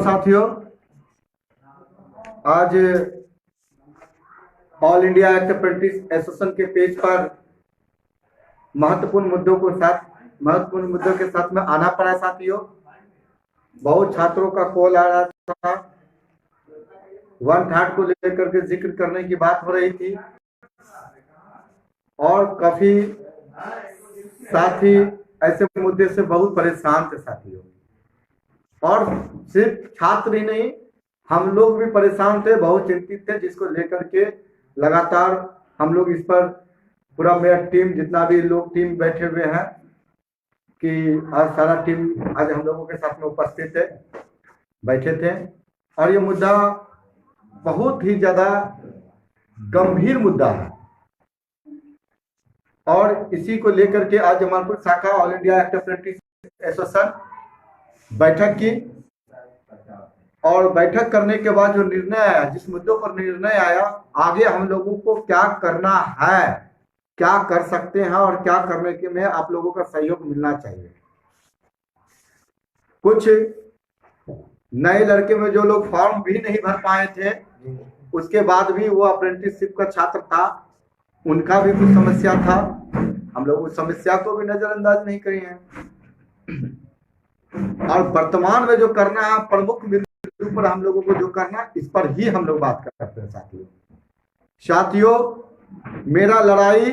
साथियों, आज all India act apprentice association के पेज पर महत्वपूर्ण मुद्दों के साथ में आना पड़ा। साथियों, बहुत छात्रों का कॉल आ रहा था, 1/3 को लेकर के जिक्र करने की बात हो रही थी और काफी साथी ऐसे मुद्दे से बहुत परेशान थे साथियों। और सिर्फ छात्र ही नहीं, हम लोग भी परेशान थे, बहुत चिंतित थे, जिसको लेकर के लगातार हम लोग इस पर पूरा मेरा टीम, जितना भी लोग टीम बैठे हुए हैं कि आज सारा टीम आज हम लोगों के साथ में उपस्थित है, बैठे थे। और ये मुद्दा बहुत ही ज्यादा गंभीर मुद्दा है और इसी को लेकर के आज जमालपुर शाखा all India act apprentice association बैठक की। और बैठक करने के बाद जो निर्णय आया, जिस मुद्दों पर निर्णय आया, आगे हम लोगों को क्या करना है, क्या कर सकते हैं और क्या करने के में आप लोगों का सहयोग मिलना चाहिए। कुछ नए लड़के में जो लोग फॉर्म भी नहीं भर पाए थे, उसके बाद भी वो अप्रेंटिसशिप का छात्र था, उनका भी कुछ समस्या था। हम लोग उस समस्या को भी नजरअंदाज नहीं करे हैं। और वर्तमान में जो करना है, प्रमुख बिंदु पर हम लोगों को जो करना, इस पर ही हम लोग बात करते हैं साथियों। मेरा लड़ाई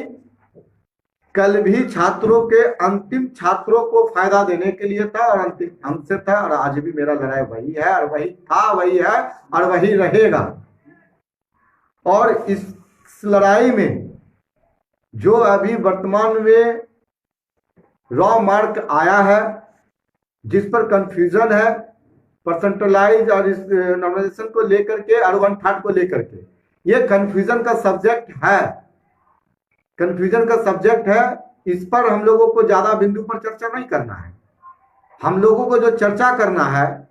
कल भी छात्रों के, अंतिम छात्रों को फायदा देने के लिए था और अंतिम हमसे था, और आज भी मेरा लड़ाई वही है और वही था, वही है और वही रहेगा। और इस लड़ाई में जो अभी वर्तमान में रॉ मार्क आया है, जिस पर कंफ्यूजन है, परसेंटेलाइज और इस नॉर्मलाइजेशन को लेकर के और 1/3 को लेकर के, ये कंफ्यूजन का सब्जेक्ट है, कंफ्यूजन का सब्जेक्ट है। इस पर हम लोगों को ज्यादा बिंदु पर चर्चा नहीं करना है। हम लोगों को जो चर्चा करना है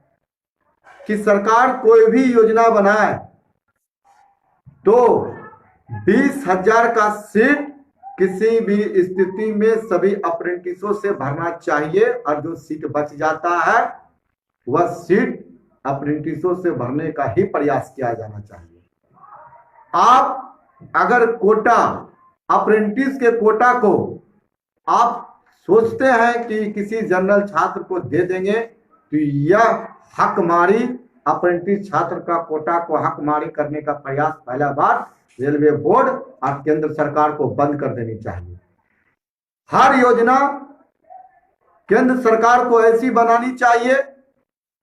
कि सरकार कोई भी योजना बनाए तो 20,000 का सीट किसी भी स्थिति में सभी अप्रेंटिसों से भरना चाहिए, और जो सीट बच जाता है वह सीट अप्रेंटिसों से भरने का ही प्रयास किया जाना चाहिए। आप अगर कोटा, अप्रेंटिस के कोटा को आप सोचते हैं कि किसी जनरल छात्र को दे देंगे, तो यह हकमारी, अप्रेंटिस छात्र का कोटा को हकमारी करने का प्रयास पहला बार रेलवे बोर्ड और केंद्र सरकार को बंद कर देनी चाहिए। हर योजना केंद्र सरकार को ऐसी बनानी चाहिए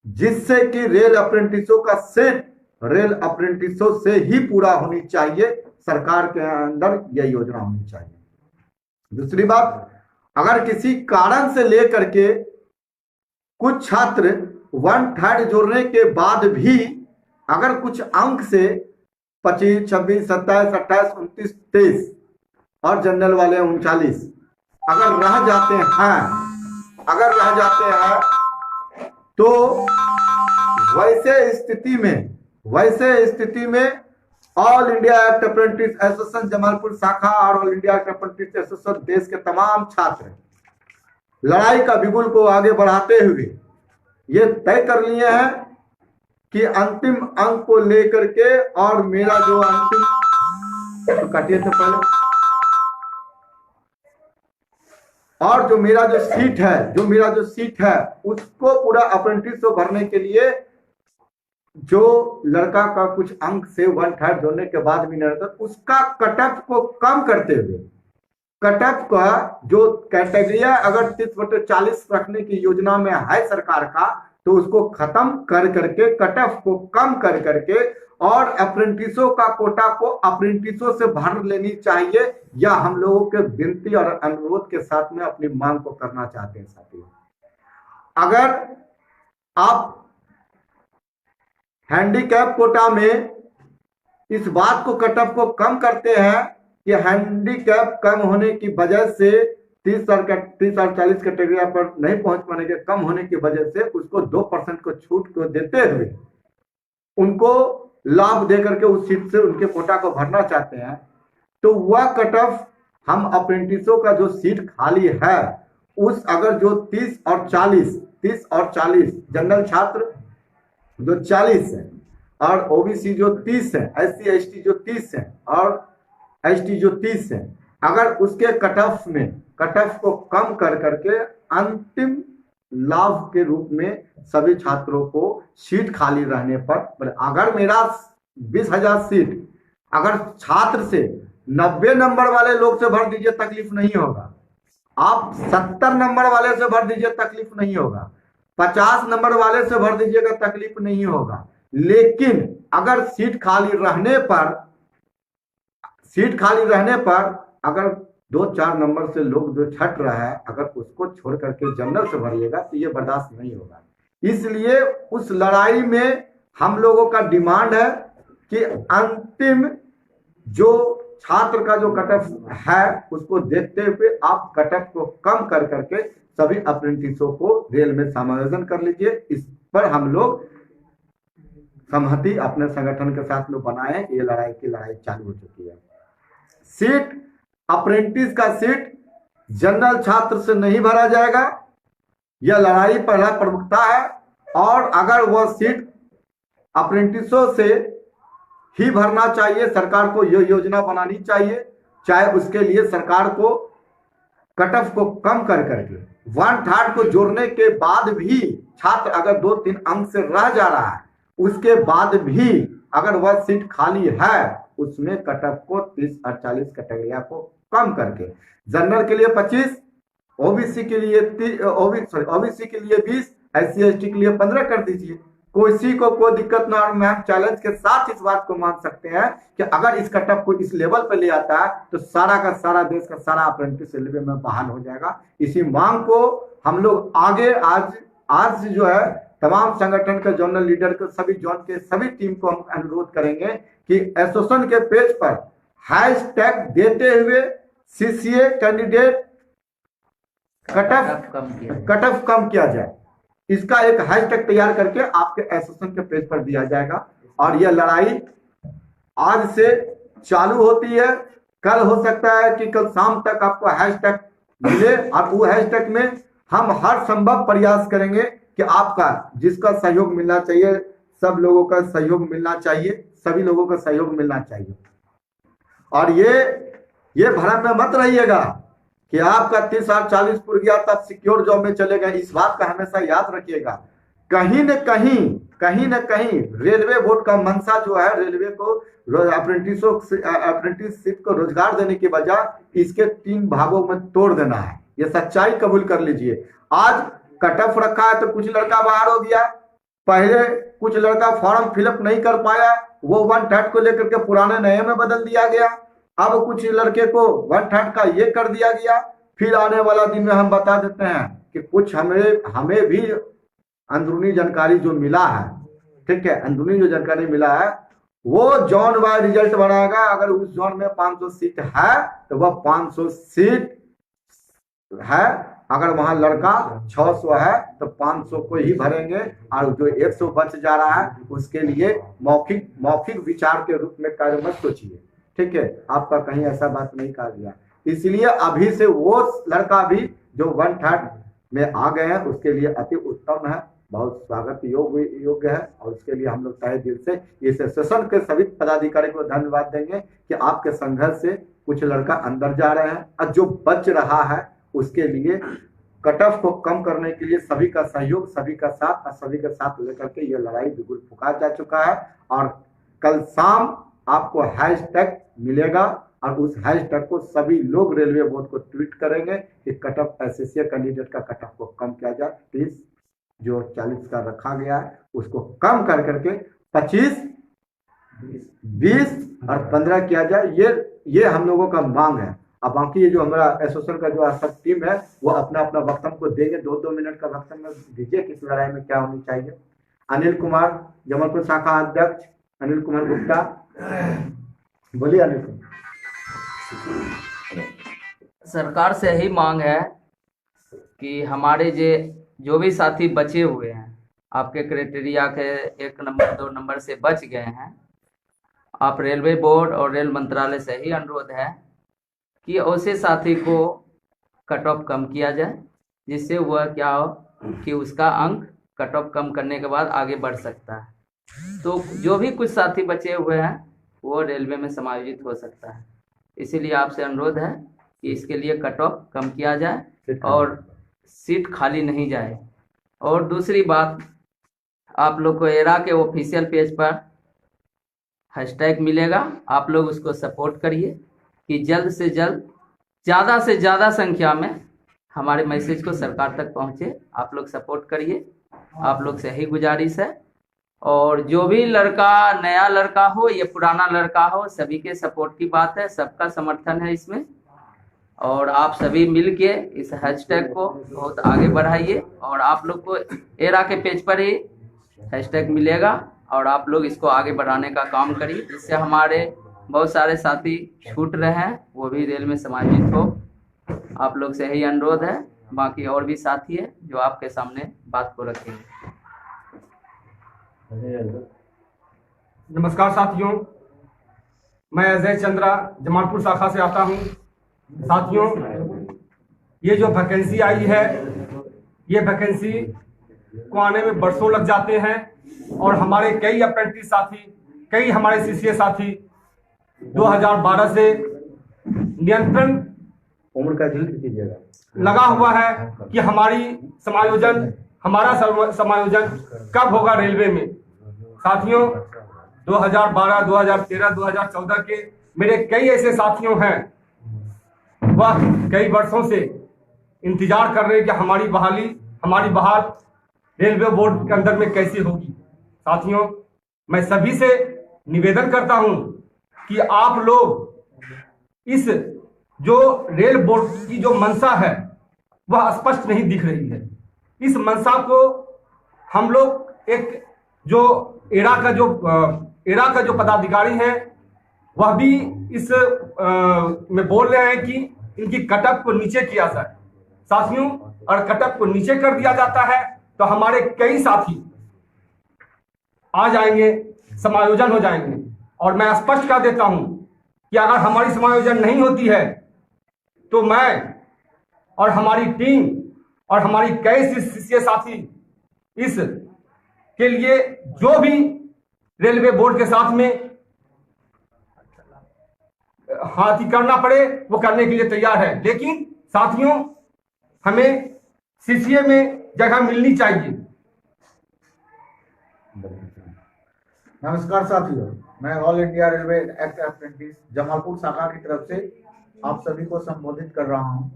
जिससे कि रेल अप्रेंटिसों का सीट रेल अप्रेंटिसों से ही पूरा होनी चाहिए। सरकार के अंदर यह योजना होनी चाहिए। दूसरी बात, अगर किसी कारण से लेकर के कुछ छात्र 1/3 जोड़ने के बाद भी अगर कुछ अंक से 25, 26, 27, 28, 29, 23 और जनरल वाले 39 अगर रह जाते हैं तो वैसे स्थिति में all India act apprentice association Jamalpur शाखा और all India act apprentice association देश के तमाम छात्र लड़ाई का बिगुल को आगे बढ़ाते हुए ये तय कर लिए हैं कि अंतिम अंक को लेकर के, और मेरा जो अंतिम तो काटिए तो पहले, और जो मेरा जो सीट है उसको पूरा अप्रेंटिस को भरने के लिए जो लड़का का कुछ अंक से 1/3 जोड़ने के बाद भी नहीं रहता, उसका कट ऑफ को कम करते हुए, कट ऑफ का जो कैटेगरिया अगर 30/40 रखने की योजना में है सरकार का, तो उसको खत्म कर करके, कट ऑफ को कम कर करके, और अप्रेंटिसों का कोटा को अप्रेंटिसों से भर लेनी चाहिए। या हम लोगों के विनती और अनुरोध के साथ में अपनी मांग को करना चाहते हैं साथियों। अगर आप हैंडीकैप कोटा में इस बात को, कट ऑफ को कम करते हैं कि हैंडीकैप कम होने की वजह से 30 और 40 कैटेगरी पर नहीं पहुंच पाने के कम होने की वजह से उसको 2% को छूट को देते हुए उनको लाभ देकर के उस सीट से उनके कोटा को भरना चाहते हैं, तो वह कट ऑफ हम अप्रेंटिसों का जो सीट खाली है उस, अगर जो 30 और 40 जनरल छात्र जो 40 है और ओबीसी जो 30 है, SC ST जो 30 है और ST जो 30 है, अगर उसके कट ऑफ को कम कर करके अंतिम लाभ के रूप में सभी छात्रों को सीट खाली रहने पर, अगर मेरा 20,000 सीट अगर छात्र से 90 नंबर वाले लोग से भर दीजिए तकलीफ नहीं होगा, आप 70 नंबर वाले से भर दीजिए तकलीफ नहीं होगा, 50 नंबर वाले से भर दीजिएगा तकलीफ नहीं होगा। लेकिन अगर सीट खाली रहने पर अगर 2-4 नंबर से लोग जो छट रहा है, अगर उसको छोड़ करके जनरल से भरिएगा तो ये बर्दाश्त नहीं होगा। इसलिए उस लड़ाई में हम लोगों का डिमांड है कि अंतिम जो छात्र का जो कट ऑफ है उसको देखते हुए आप कट ऑफ को कम कर करके सभी अप्रेंटिसों को रेल में समायोजन कर लीजिए। इस पर हम लोग सहमति अपने संगठन के साथ में बनाए। ये लड़ाई चालू हो चुकी है। सीट अप्रेंटिस का सीट जनरल छात्र से नहीं भरा जाएगा, यह लड़ाई पहला प्रमुखता है। और अगर वह सीट अप्रेंटिसों से ही भरना चाहिए, सरकार को यह योजना बनानी चाहिए, चाहे उसके लिए सरकार को कट ऑफ को कम कर करके 1/3 को जोड़ने के बाद भी छात्र अगर 2-3 अंक से रह जा रहा है, उसके बाद भी अगर वह सीट खाली है, उसमें कट ऑफ को 30 और 40 कैटेगरिया को कम करके जनरल के लिए 25, ओबीसी के लिए 20, SC ST के लिए 15 कर दीजिए। किसी को कोई दिक्कत ना। और मैं चैलेंज के साथ इस बात को मान सकते हैं कि अगर इस कट ऑफ को इस लेवल पर ले आता है तो सारा का सारा देश का सारा अप्रेंटिस रेलवे में बहाल हो जाएगा। इसी मांग को हम लोग आगे आज जो है तमाम संगठन के जोनल लीडर के सभी जोन के सभी टीम को हम अनुरोध करेंगे कि एसोसिएशन के पेज पर हैशटैग देते हुए CCA कैंडिडेट कट ऑफ कम किया जाए, इसका एक हैशटैग तैयार करके आपके एसोसिएशन के पेज पर दिया जाएगा। और यह लड़ाई आज से चालू होती है। कल हो सकता है कि कल शाम तक आपको हैशटैग मिले और वो हैशटैग में हम हर संभव प्रयास करेंगे कि आपका जिसका सहयोग मिलना चाहिए, सब लोगों का सहयोग मिलना चाहिए, सभी लोगों का सहयोग मिलना चाहिए। और ये भ्रम में मत रहिएगा कि आपका 30 और 40 पुर गया तब सिक्योर जॉब में चले गए। इस बात का हमेशा याद रखिएगा, कहीं न कहीं रेलवे बोर्ड का मंशा जो है रेलवे को अप्रेंटिसशिप को रोजगार देने की बजाय इसके 3 भागों में तोड़ देना है। ये सच्चाई कबूल कर लीजिए। आज कट ऑफ रखा है तो कुछ लड़का बाहर हो गया, पहले कुछ लड़का फॉर्म फिलअप नहीं कर पाया, वो 1/3 को लेकर के पुराने नए में बदल दिया गया। अब कुछ लड़के को 1/3 का ये कर दिया गया। फिर आने वाला दिन में हम बता देते हैं कि कुछ हमें भी अंदरूनी जानकारी जो मिला है, ठीक है, अंदरूनी जो जानकारी मिला है वो जोन वाइज रिजल्ट बनाएगा। अगर उस जोन में 500 सीट है तो वह 500 सीट है, अगर वहां लड़का 600 है तो 500 को ही भरेंगे और जो 100 बच जा रहा है उसके लिए मौखिक विचार के रूप में कार्य मत सोचिए, ठीक है। आपका कहीं ऐसा बात नहीं कहा गया। इसलिए अभी से वो लड़का भी जो 1/3 में आ गए हैं उसके लिए अति उत्तम है, बहुत स्वागत योग्य है। और उसके लिए हम लोग तहे दिल से इस सेशन के सभी पदाधिकारी को धन्यवाद देंगे कि आपके संघर्ष से कुछ लड़का अंदर जा रहे हैं और जो बच रहा है उसके लिए कट ऑफ को कम करने के लिए सभी का सहयोग, सभी का साथ और सभी के साथ लेकर के ये लड़ाई बिल्कुल फुका जा चुका है। और कल शाम आपको हैशटैग मिलेगा और उस हैशटैग को सभी लोग रेलवे बोर्ड को ट्वीट करेंगे कि कट ऑफ एसएससी कैंडिडेट का कट ऑफ को कम किया जाए। 30 जो 40 का रखा गया है उसको कम कर करके 25, 20 और 15 किया जाए। ये हम लोगों का मांग है। अब बाकी ये जो हमारा एसोसिएशन का जो सब टीम है वो अपना वक्तव्य को देंगे। 2-2 मिनट का वक्तव्य दीजिए किस लड़ाई में क्या होनी चाहिए। अनिल कुमार, जबलपुर शाखा अध्यक्ष अनिल कुमार गुप्ता, बोलिए अनिल कुमार। सरकार से यही मांग है कि हमारे जो भी साथी बचे हुए हैं आपके क्राइटेरिया के 1 नंबर 2 नंबर से बच गए हैं, आप रेलवे बोर्ड और रेल मंत्रालय से ही अनुरोध है कि ऐसे साथी को कट ऑफ कम किया जाए, जिससे वह क्या हो कि उसका अंक कट ऑफ कम करने के बाद आगे बढ़ सकता है। तो जो भी कुछ साथी बचे हुए हैं वो रेलवे में समायोजित हो सकता है। इसीलिए आपसे अनुरोध है कि इसके लिए कट ऑफ कम किया जाए और सीट खाली नहीं जाए। और दूसरी बात, आप लोग को एरा के ऑफिशियल पेज पर हैशटैग मिलेगा, आप लोग उसको सपोर्ट करिए कि जल्द से जल्द ज़्यादा से ज़्यादा संख्या में हमारे मैसेज को सरकार तक पहुँचे। आप लोग सपोर्ट करिए, आप लोग से यही गुजारिश है। और जो भी लड़का, नया लड़का हो या पुराना लड़का हो, सभी के सपोर्ट की बात है, सबका समर्थन है इसमें। और आप सभी मिलके इस हैशटैग को बहुत आगे बढ़ाइए। और आप लोग को एरा के पेज पर ही हैशटैग मिलेगा और आप लोग इसको आगे बढ़ाने का काम करिए, जिससे हमारे बहुत सारे साथी छूट रहे हैं वो भी रेल में समायोजित हो। आप लोग से यही अनुरोध है। बाकी और भी साथी है जो आपके सामने बात को रखेंगे। नमस्कार साथियों, मैं अजय चंद्रा जमालपुर शाखा से आता हूं। साथियों, ये जो वैकेंसी आई है, ये वैकेंसी को आने में बरसों लग जाते हैं और हमारे कई अप्रेंटिस साथी, कई हमारे सीसीए साथी 2012 से नियंत्रण उम्र का कीजिएगा लगा हुआ है कि हमारा समायोजन कब होगा रेलवे में। साथियों, 2012, 2013, 2014 के मेरे कई ऐसे साथियों हैं, वह कई वर्षों से इंतजार कर रहे हैं कि हमारी बहाल रेलवे बोर्ड के अंदर में कैसे होगी। साथियों, मैं सभी से निवेदन करता हूं कि आप लोग इस जो रेल बोर्ड की जो मंशा है वह स्पष्ट नहीं दिख रही है। इस मंशा को हम लोग एक जो एरा का जो पदाधिकारी हैं वह भी इस में बोल रहे हैं कि इनकी कटअप को नीचे किया जाए। साथियों, और कटअप को नीचे कर दिया जाता है तो हमारे कई साथी आ जाएंगे, समायोजन हो जाएंगे। और मैं स्पष्ट कर देता हूं कि अगर हमारी समायोजन नहीं होती है तो मैं और हमारी टीम और हमारी कई सीसीए साथी इस के लिए जो भी रेलवे बोर्ड के साथ में हाथी करना पड़े वो करने के लिए तैयार है। लेकिन साथियों, हमें सीसीए में जगह मिलनी चाहिए। नमस्कार साथियों, मैं all India railway act apprentice Jamalpur शाखा की तरफ से आप सभी को संबोधित कर रहा हूं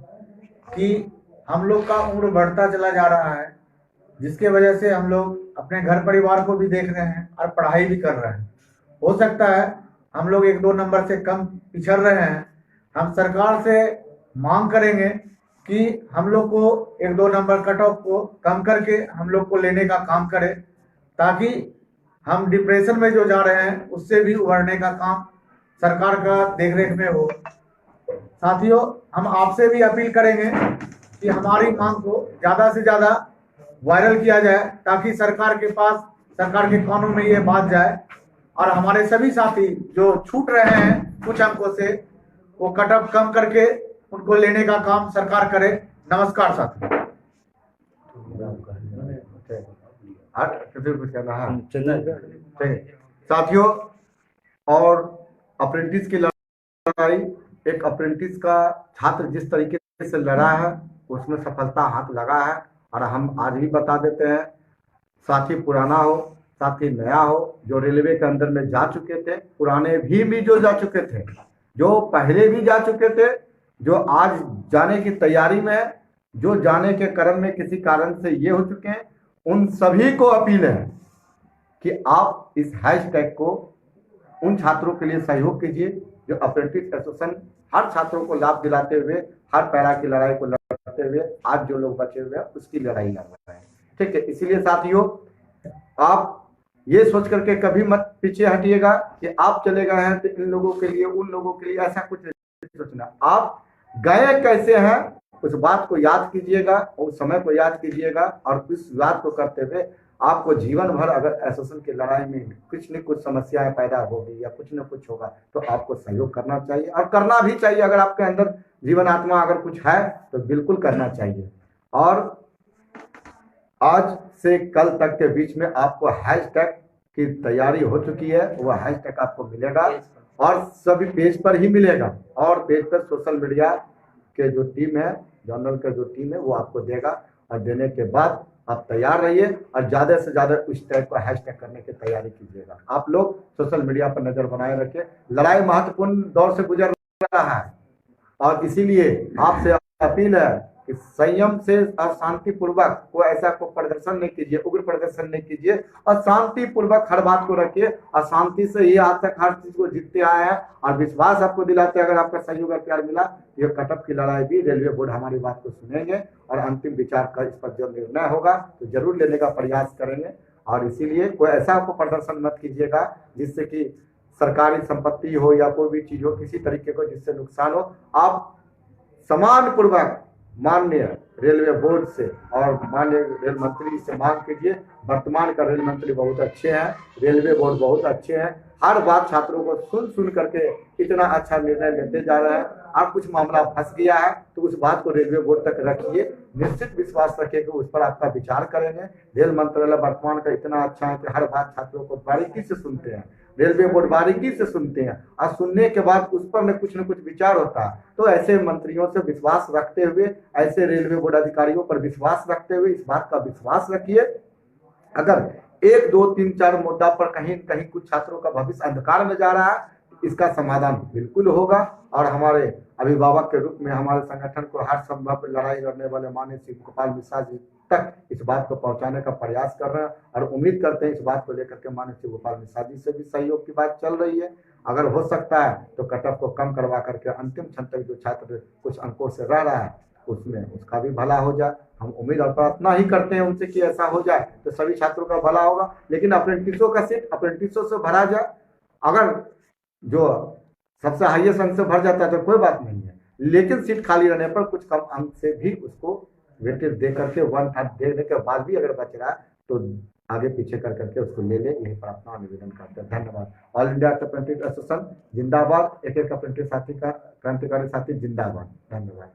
कि हम लोग का उम्र बढ़ता चला जा रहा है, जिसके वजह से हम लोग अपने घर परिवार को भी देख रहे हैं और पढ़ाई भी कर रहे हैं। हो सकता है हम लोग 1-2 नंबर से कम पिछड़ रहे हैं। हम सरकार से मांग करेंगे कि हम लोग को 1-2 नंबर कट ऑफ को कम करके हम लोग को लेने का काम करें, ताकि हम डिप्रेशन में जो जा रहे हैं उससे भी उभरने का काम सरकार का देखरेख में हो। साथियों, हम आपसे भी अपील करेंगे कि हमारी मांग को ज़्यादा से ज़्यादा वायरल किया जाए, ताकि सरकार के कानों में ये बात जाए और हमारे सभी साथी जो छूट रहे हैं कुछ अंकों से, वो कट ऑफ कम करके उनको लेने का काम सरकार करे। नमस्कार साथियों। साथियों, और अप्रेंटिस की लड़ाई, एक अप्रेंटिस का छात्र जिस तरीके से लड़ा है उसमें सफलता हाथ लगा है। और हम आज भी बता देते हैं, साथी पुराना हो, साथी नया हो, जो रेलवे के अंदर में जा चुके थे, पुराने भी जो जा चुके थे, जो पहले भी जा चुके थे, जो आज जाने की तैयारी में है, जो जाने के क्रम में किसी कारण से ये हो चुके हैं, उन सभी को अपील है कि आप इस हैशटैग को उन छात्रों के लिए सहयोग कीजिए जो अप्रेंटिस एसोसिएशन हर छात्रों को लाभ दिलाते हुए, हर पैरा की लड़ाई को लड़ते हुए आज जो लोग बचे हुए हैं उसकी लड़ाई लड़ रहे हैं। ठीक है, इसीलिए साथियों, आप ये सोच करके कभी मत पीछे हटिएगा कि आप चले गए हैं तो इन लोगों के लिए, उन लोगों के लिए, ऐसा कुछ नहीं सोचना। आप गए कैसे हैं उस बात को याद कीजिएगा, उस समय को याद कीजिएगा, और उस बात को करते हुए आपको जीवन भर अगर एसोसिएशन की लड़ाई में कुछ न कुछ समस्याएं पैदा होगी या कुछ न कुछ होगा तो आपको सहयोग करना चाहिए, और करना भी चाहिए। अगर आपके अंदर जीवन आत्मा अगर कुछ है तो बिल्कुल करना चाहिए। और आज से कल तक के बीच में आपको हैशटैग की तैयारी हो चुकी है, वह हैशटैग आपको मिलेगा और सभी पेज पर ही मिलेगा। और पेज पर सोशल मीडिया के जो टीम है, जर्नल का जो टीम है, वो आपको देगा और देने के बाद आप तैयार रहिए और ज़्यादा से ज़्यादा उस टाइप का हैशटैग करने की तैयारी कीजिएगा। आप लोग सोशल मीडिया पर नज़र बनाए रखिए। लड़ाई महत्वपूर्ण दौर से गुजर रहा है और इसीलिए आपसे अपील है कि संयम से और शांतिपूर्वक कोई ऐसा को प्रदर्शन नहीं कीजिए, उग्र प्रदर्शन नहीं कीजिए और शांतिपूर्वक हर बात को रखिए और शांति से ही आज तक हर चीज को जीतते आए हैं और विश्वास आपको दिलाते हैं। अगर आपका सहयोग और प्यार मिला, ये कटअप की लड़ाई भी रेलवे बोर्ड हमारी बात को सुनेंगे और अंतिम विचार कर इस पर जो निर्णय होगा तो जरूर लेने का प्रयास करेंगे। और इसीलिए कोई ऐसा आपको प्रदर्शन मत कीजिएगा जिससे कि सरकारी संपत्ति हो या कोई भी चीज हो, किसी तरीके को जिससे नुकसान हो। आप सम्मानपूर्वक माननीय रेलवे बोर्ड से और माननीय रेल मंत्री से मांग कीजिए। वर्तमान का रेल मंत्री बहुत अच्छे हैं, रेलवे बोर्ड बहुत अच्छे हैं, हर बात छात्रों को सुन करके इतना अच्छा निर्णय लेते जा रहे हैं। और कुछ मामला फंस गया है तो उस बात को रेलवे बोर्ड तक रखिए, निश्चित विश्वास रखिए कि उस पर आपका विचार करेंगे। रेल मंत्रालय वर्तमान का इतना अच्छा है कि हर बात छात्रों को बारीकी से सुनते हैं, रेलवे बोर्ड बारीकी से सुनते हैं और सुनने के बाद उस पर न कुछ विचार होता है। तो ऐसे मंत्रियों से विश्वास रखते हुए, ऐसे रेलवे बोर्ड अधिकारियों पर विश्वास रखते हुए इस बात का विश्वास रखिए। अगर 1, 2, 3, 4 मुद्दा पर कहीं कहीं कुछ छात्रों का भविष्य अंधकार में जा रहा है, इसका समाधान बिल्कुल होगा। और हमारे अभिभावक के रूप में हमारे संगठन को हर संभव लड़ाई लड़ने वाले माननीय शिव गोपाल मिश्रा जी तक इस बात को पहुंचाने का प्रयास कर रहे हैं और उम्मीद करते हैं इस बात को लेकर के माननीय शिव गोपाल मिश्रा जी से भी सहयोग की बात चल रही है। अगर हो सकता है तो कटअप को कम करवा करके अंतिम क्षण तक जो छात्र कुछ अंकों से रह रहा है उसमें उसका भी भला हो जाए। हम उम्मीद और प्रार्थना ही करते हैं उनसे कि ऐसा हो जाए तो सभी छात्रों का भला होगा। लेकिन अप्रेंटिसों का सीट अप्रेंटिसों से भरा जाए। अगर जो सबसे हाईएस्ट अंक से भर जाता है तो कोई बात नहीं है, लेकिन सीट खाली रहने पर कुछ कम अंक से भी उसको वेटेज दे करके 1/3 देने के बाद भी अगर बच रहा है तो आगे पीछे कर करके उसको ले ले, यही प्रार्थना निवेदन करते हैं। धन्यवाद। ऑल इंडिया अप्रेंटिस एसोसिएशन जिंदाबाद। एक अप्रेंटिस साथी का क्रांतिकारी साथी जिंदाबाद। धन्यवाद।